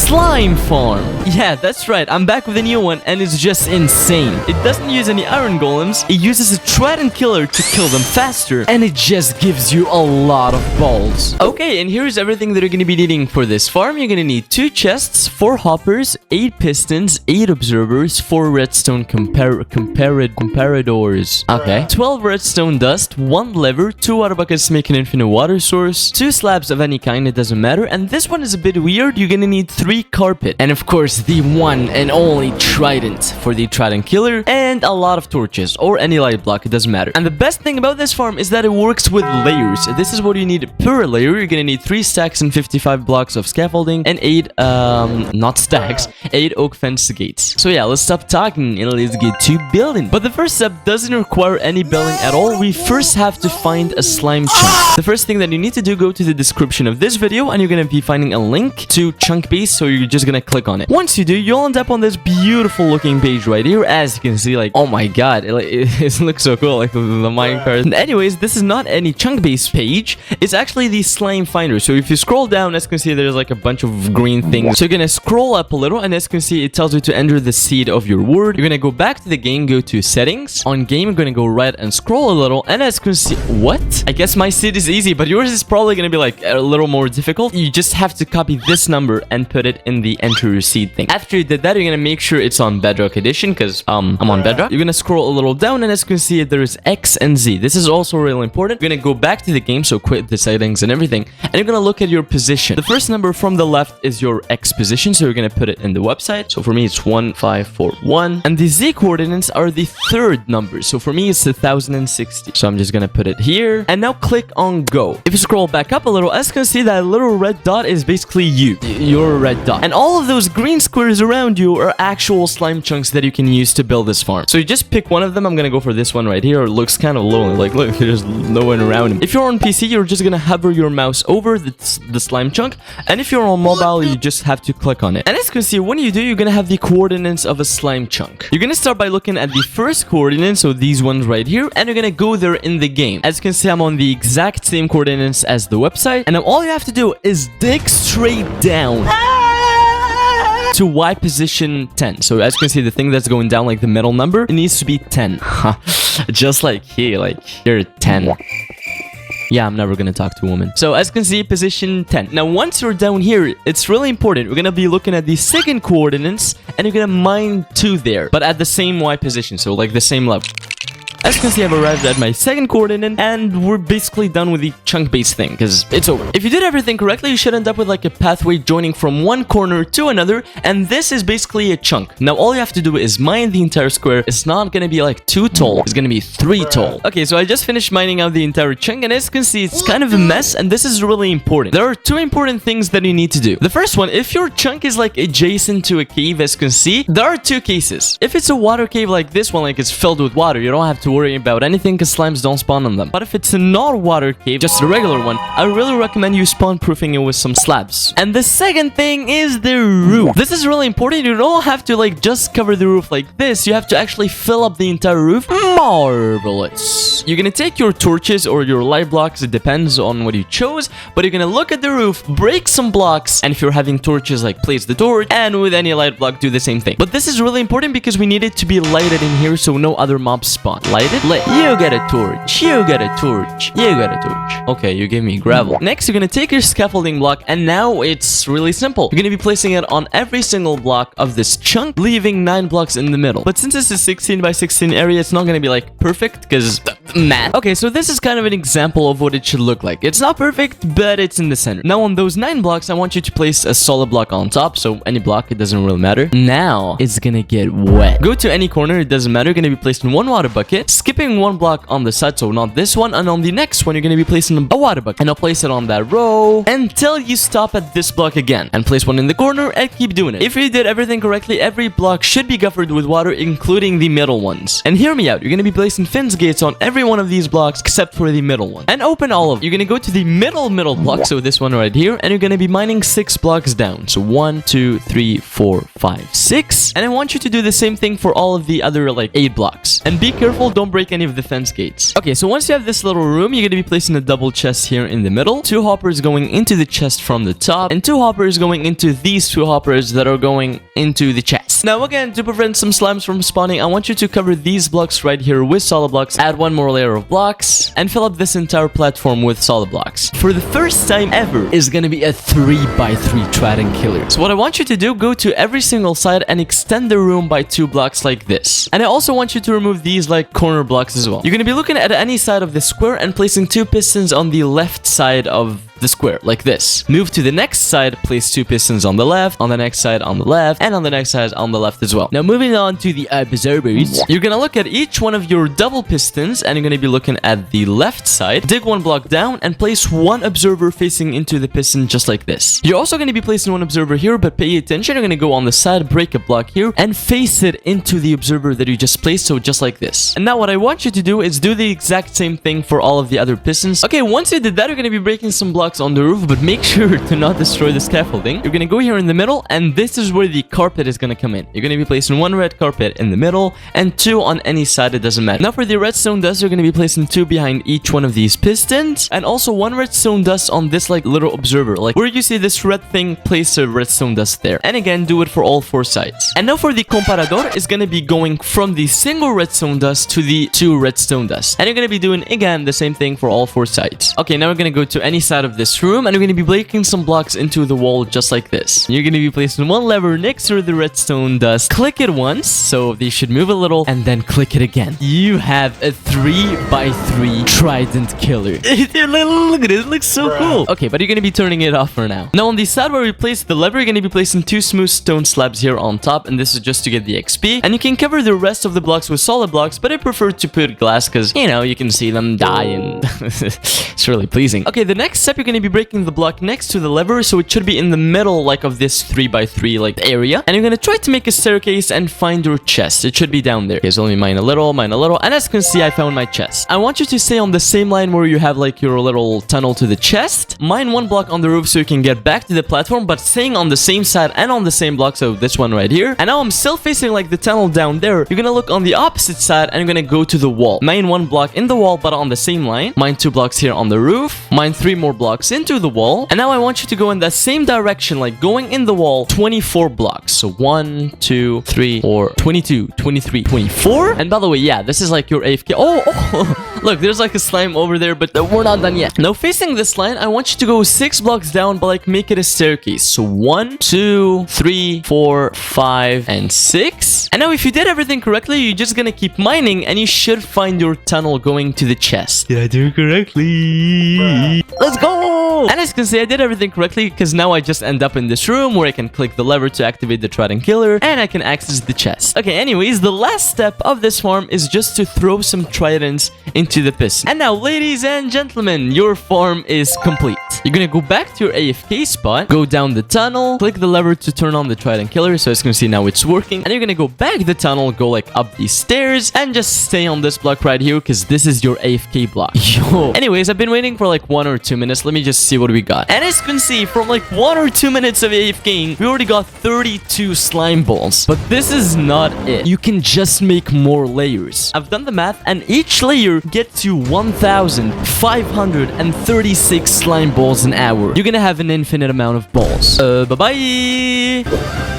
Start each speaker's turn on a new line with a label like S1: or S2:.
S1: slime farm. Yeah, that's right. I'm back with a new one, and it's just insane. It doesn't use any iron golems. It uses a Trident killer to kill them faster, and it just gives you a lot of balls. Okay, and here's everything that you're going to be needing for this farm. You're going to need 2 chests, 4 hoppers, 8 pistons, 8 observers, 4 redstone comparators. Okay. 12 redstone dust, 1 lever, 2 water buckets to make an infinite water source, 2 slabs of any kind, it doesn't matter. And this one is a bit weird. You're going to need 3 carpet. And of course, the one and only Trident for the Trident killer, and a lot of torches or any light block, it doesn't matter. And the best thing about this farm is that it works with layers. This is what you need per layer. You're gonna need 3 stacks and 55 blocks of scaffolding and 8 not stacks, 8 oak fence gates. So yeah, let's stop talking and let's get to building. But the first step doesn't require any building at all. We first have to find a slime chunk. The first thing that you need to do, go to the description of this video and you're gonna be finding a link to chunk base, so you're just gonna click on it. Once you do, you'll end up on this beautiful looking page right here. As you can see, like, oh my god, it looks so cool, like the minecart. Anyways, this is not any chunk base page, it's actually the slime finder. So if you scroll down, as you can see, there's like a bunch of green things. So you're gonna scroll up a little, and as you can see, it tells you to enter the seed of your word. You're gonna go back to the game, go to settings. On game, you're gonna go right and scroll a little, and as you can see, what? I guess my seed is easy, but yours is probably gonna be like a little more difficult. You just have to copy this number and put it in the enter your seed thing. After you did that, you're gonna make sure it's on Bedrock edition, because I'm on Bedrock. You're gonna scroll a little down, and as you can see, there's X and Z. This is also really important. You're gonna go back to the game, so quit the settings and everything, and you're gonna look at your position. The first number from the left is your X position, so you're gonna put it in the website. So for me, it's 1541, and the Z coordinates are the third number. So for me, it's 1060. So I'm just gonna put it here, and now click on go. If you scroll back up a little, as you can see, that little red dot is basically your red dot, and all of those green squares around you are actual slime chunks that you can use to build this farm. So you just pick one of them. I'm gonna go for this one right here. It looks kind of lonely, like look, there's no one around him. If you're on PC, you're just gonna hover your mouse over the slime chunk, and if you're on mobile, you just have to click on it. And as you can see, when you do, you're gonna have the coordinates of a slime chunk. You're gonna start by looking at the first coordinates, so these ones right here, and you're gonna go there in the game. As you can see, I'm on the exact same coordinates as the website, and now all you have to do is dig straight down to Y position 10. So as you can see, the thing that's going down, like the middle number, it needs to be 10. Just like here 10. Yeah, I'm never gonna talk to a woman. So as you can see, position 10. Now, once you're down here, it's really important. We're gonna be looking at the second coordinates, and you're gonna mine 2 there, but at the same Y position, so like the same level. As you can see, I've arrived at my second coordinate, and we're basically done with the chunk base thing, because it's over. If you did everything correctly, you should end up with like a pathway joining from one corner to another, and this is basically a chunk. Now, all you have to do is mine the entire square. It's not gonna be like 2 tall, it's gonna be 3 tall. Okay, so I just finished mining out the entire chunk, and as you can see, it's kind of a mess, and this is really important. There are 2 important things that you need to do. The first one, if your chunk is like adjacent to a cave, as you can see, there are 2 cases. If it's a water cave like this one, like it's filled with water, you don't have to worry about anything because slimes don't spawn on them. But if it's a not water cave, just a regular one, I really recommend you spawn proofing it with some slabs. And the second thing is the roof. This is really important. You don't have to like just cover the roof like this. You have to actually fill up the entire roof. Marvelous. You're gonna take your torches or your light blocks, it depends on what you chose, but you're gonna look at the roof, break some blocks, and if you're having torches, like place the torch, and with any light block, do the same thing. But this is really important because we need it to be lighted in here so no other mobs spawn. Lighted? You get a torch. You get a torch. You get a torch. Okay, you gave me gravel. Next, you're gonna take your scaffolding block, and now it's really simple. You're gonna be placing it on every single block of this chunk, leaving 9 blocks in the middle. But since this is 16 by 16 area, it's not gonna be like perfect because math. Okay, so this is kind of an example of what it should look like. It's not perfect, but it's in the center. Now on those 9 blocks, I want you to place a solid block on top. So any block, it doesn't really matter. Now it's gonna get wet. Go to any corner, it doesn't matter. You're gonna be placed in 1 water bucket, skipping 1 block on the side, so not this one, and on the next one, you're gonna be placing a water bucket, and I'll place it on that row until you stop at this block again, and place 1 in the corner, and keep doing it. If you did everything correctly, every block should be covered with water, including the middle ones. And hear me out, you're gonna be placing fence gates on every one of these blocks except for the middle one, and open all of them. You're gonna go to the middle block, so this one right here, and you're gonna be mining 6 blocks down. So 1, 2, 3, 4, 5, 6, and I want you to do the same thing for all of the other like 8 blocks. And be careful, don't break any of the fence gates. Okay, so once you have this little room, you're going to be placing a double chest here in the middle. 2 hoppers going into the chest from the top. And 2 hoppers going into these 2 hoppers that are going into the chest. Now again, to prevent some slimes from spawning, I want you to cover these blocks right here with solid blocks. Add 1 more layer of blocks. And fill up this entire platform with solid blocks. For the first time ever, is going to be a 3x3 Trident killer. So what I want you to do, go to every single side and extend the room by 2 blocks like this. And I also want you to remove these like corner blocks as well. You're going to be looking at any side of the square and placing 2 pistons on the left side of the square, like this. Move to the next side, place 2 pistons on the left, on the next side on the left, and on the next side on the left as well. Now moving on to the observers, you're gonna look at each one of your double pistons and you're gonna be looking at the left side. Dig 1 block down and place 1 observer facing into the piston just like this. You're also gonna be placing 1 observer here, but pay attention. You're gonna go on the side, break a block here, and face it into the observer that you just placed, so just like this. And now what I want you to do is do the exact same thing for all of the other pistons. Okay, once you did that, you're gonna be breaking some blocks on the roof, but make sure to not destroy the scaffolding. You're gonna go here in the middle, and this is where the carpet is gonna come in. You're gonna be placing 1 red carpet in the middle and 2 on any side, it doesn't matter. Now for the redstone dust, you're gonna be placing 2 behind each one of these pistons, and also 1 redstone dust on this like little observer. Like where you see this red thing, place a redstone dust there. And again, do it for all 4 sides. And now for the comparador, is gonna be going from the single redstone dust to the 2 redstone dust. And you're gonna be doing again the same thing for all 4 sides. Okay, now we're gonna go to any side of this room, and we're going to be breaking some blocks into the wall just like this. You're going to be placing 1 lever next to the redstone dust. Click it once, so they should move a little, and then click it again. You have a 3x3 Trident killer. Look at it, it looks so cool. Okay, but you're going to be turning it off for now. Now on the side where we place the lever, you're going to be placing 2 smooth stone slabs here on top, and this is just to get the XP. And you can cover the rest of the blocks with solid blocks, but I prefer to put glass because, you know, you can see them die and it's really pleasing. Okay, the next step, you're going to be breaking the block next to the lever, so it should be in the middle like of this 3x3 like area, and you're gonna try to make a staircase and find your chest. It should be down there. Okay, so let me mine a little, and as you can see, I found my chest. I want you to stay on the same line where you have like your little tunnel to the chest. Mine 1 block on the roof so you can get back to the platform, but staying on the same side and on the same block, so this one right here. And now I'm still facing like the tunnel down there. You're gonna look on the opposite side and you're gonna go to the wall. Mine 1 block in the wall but on the same line. Mine 2 blocks here on the roof. Mine 3 more blocks into the wall. And now I want you to go in that same direction, like going in the wall 24 blocks. So 1, 2, 3, 4, 22, 23, 24. And by the way, yeah, this is like your AFK. Oh, look, there's like a slime over there, but we're not done yet. Now facing this line, I want you to go 6 blocks down, but like make it a staircase. So 1, 2, 3, 4, 5, and 6. And now if you did everything correctly, you're just gonna keep mining and you should find your tunnel going to the chest. Did I do it correctly? Let's go! And as you can see, I did everything correctly because now I just end up in this room where I can click the lever to activate the Trident killer and I can access the chest. Okay, anyways, the last step of this farm is just to throw some tridents into the piston. And now, ladies and gentlemen, your farm is complete. You're gonna go back to your AFK spot, go down the tunnel, click the lever to turn on the Trident killer, so as you can see now it's working, and you're gonna go back the tunnel, go like up these stairs, and just stay on this block right here because this is your AFK block. Yo. Anyways, I've been waiting for like 1 or 2 minutes. Let me just see what we got. And as you can see, from like 1 or 2 minutes of AFKing, we already got 32 slime balls. But this is not it. You can just make more layers. I've done the math, and each layer gets you 1,536 slime balls an hour. You're gonna have an infinite amount of balls. Bye-bye!